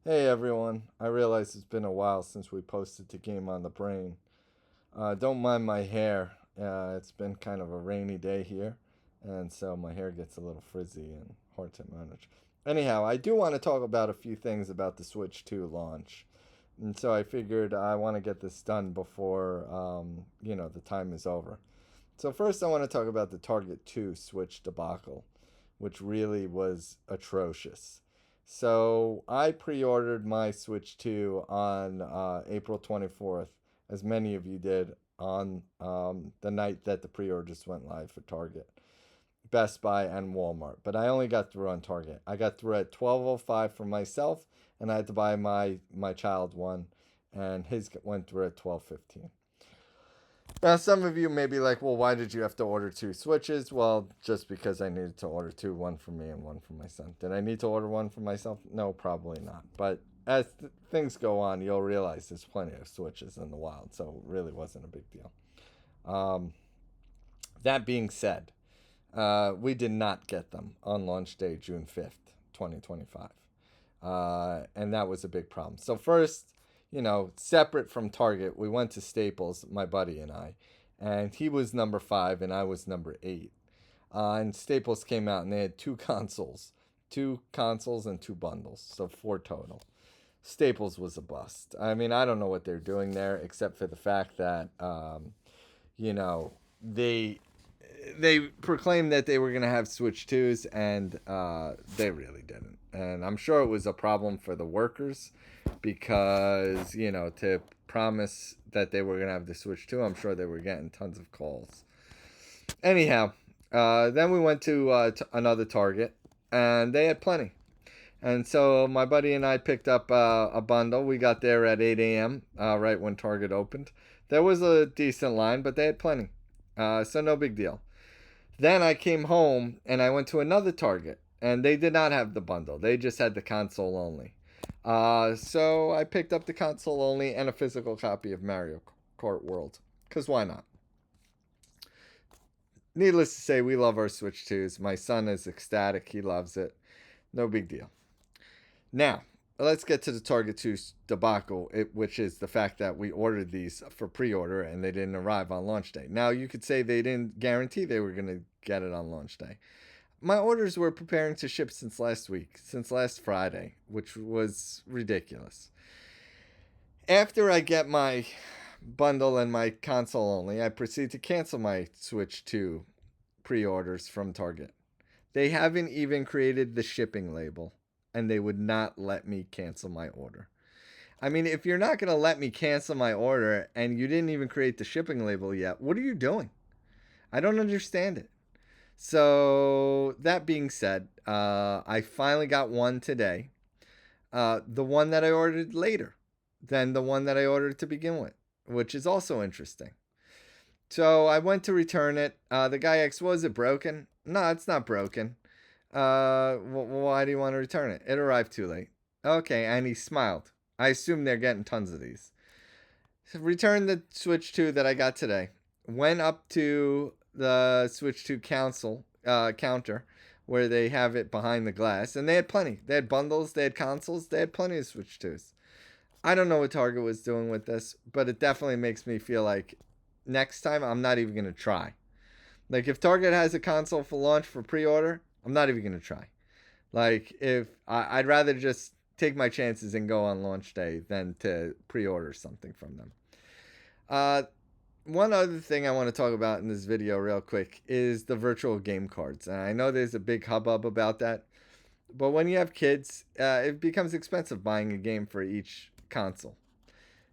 Hey everyone, I realize it's been a while since we posted the game on the brain. Don't mind my hair. It's been kind of a rainy day here, and so my hair gets a little frizzy and hard to manage. Anyhow, I do want to talk about a few things about the Switch 2 launch. And so I figured I want to get this done before, the time is over. So first I want to talk about the Target 2 Switch debacle, which really was atrocious. So I pre-ordered my Switch 2 on April 24th, as many of you did on the night that the pre-orders went live for Target, Best Buy, and Walmart. But I only got through on Target. I got through at 12:05 for myself, and I had to buy my child one, and his went through at 12:15. Now, some of you may be like, well, why did you have to order two Switches? Well, just because I needed to order two, one for me and one for my son. Did I need to order one for myself? No, probably not. But as things go on, you'll realize there's plenty of Switches in the wild, so it really wasn't a big deal. Um, that being said, we did not get them on launch day, June 5th, 2025. And that was a big problem. So, first, separate from Target, we went to Staples, my buddy and I, and he was number 5 and I was number 8. And Staples came out and they had two consoles and two bundles, so four total. Staples was a bust. I mean, I don't know what they're doing there, except for the fact that, you know, they they proclaimed that they were going to have Switch 2s, and they really didn't. And I'm sure it was a problem for the workers because, to promise that they were going to have the Switch 2, I'm sure they were getting tons of calls. Anyhow, then we went to another Target, and they had plenty. And so my buddy and I picked up a bundle. We got there at 8 a.m., right when Target opened. There was a decent line, but they had plenty. So no big deal. Then I came home and I went to another Target, and they did not have the bundle. They just had the console only. So I picked up the console only and a physical copy of Mario Kart World. Because why not? Needless to say, we love our Switch 2s. My son is ecstatic. He loves it. No big deal. Now, let's get to the Target 2 debacle, which is the fact that we ordered these for pre order and they didn't arrive on launch day. Now, you could say they didn't guarantee they were going to get it on launch day. My orders were preparing to ship since last week, since last Friday, which was ridiculous. After I get my bundle and my console only, I proceed to cancel my Switch 2 pre orders from Target. They haven't even created the shipping label, and they would not let me cancel my order. I mean, if you're not going to let me cancel my order and you didn't even create the shipping label yet, what are you doing? I don't understand it. So, that being said, I finally got one today. The one that I ordered later than the one that I ordered to begin with, which is also interesting. So, I went to return it. The guy asked, was it broken? No, it's not broken. Why do you want to return it? It arrived too late. Okay, and he smiled. I assume they're getting tons of these. So returned the Switch 2 that I got today. Went up to the Switch 2 counter where they have it behind the glass, and they had plenty. They had bundles, they had consoles, they had plenty of Switch 2s. I don't know what Target was doing with this, but it definitely makes me feel like next time I'm not even going to try. Like if Target has a console for launch for pre-order, I'm not even gonna try. Like if I'd rather just take my chances and go on launch day than to pre-order something from them. Uh, One other thing I want to talk about in this video, real quick, is the virtual game cards. And I know there's a big hubbub about that, but when you have kids, it becomes expensive buying a game for each console.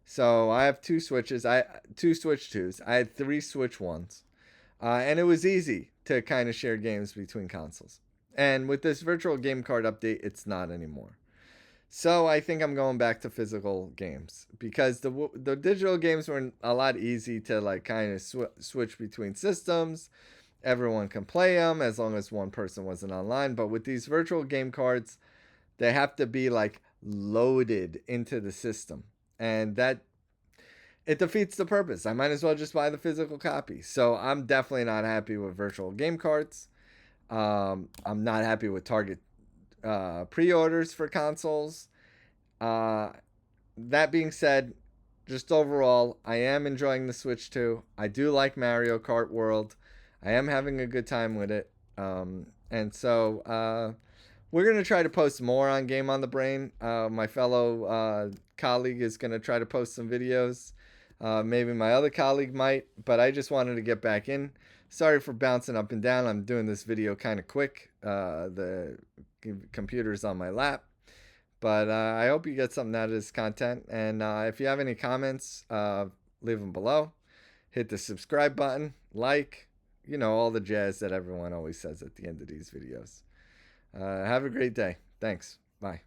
So I have two Switches. I two Switch twos. I had three Switch ones. And it was easy to kind of share games between consoles. And with this virtual game card update, it's not anymore. So I think I'm going back to physical games because the digital games were a lot easy to like kind of switch between systems. Everyone can play them as long as one person wasn't online. But with these virtual game cards, they have to be like loaded into the system, and that it defeats the purpose. I might as well just buy the physical copy. So I'm definitely not happy with virtual game cards. I'm not happy with Target pre-orders for consoles. That being said, just overall, I am enjoying the Switch 2. I do like Mario Kart World. I am having a good time with it. And so we're going to try to post more on Game on the Brain. My fellow colleague is going to try to post some videos. Maybe my other colleague might, but I just wanted to get back in. Sorry for bouncing up and down. I'm doing this video kind of quick. The computer's on my lap. But I hope you get something out of this content. And if you have any comments, leave them below. Hit the subscribe button, like, all the jazz that everyone always says at the end of these videos. Have a great day. Thanks. Bye.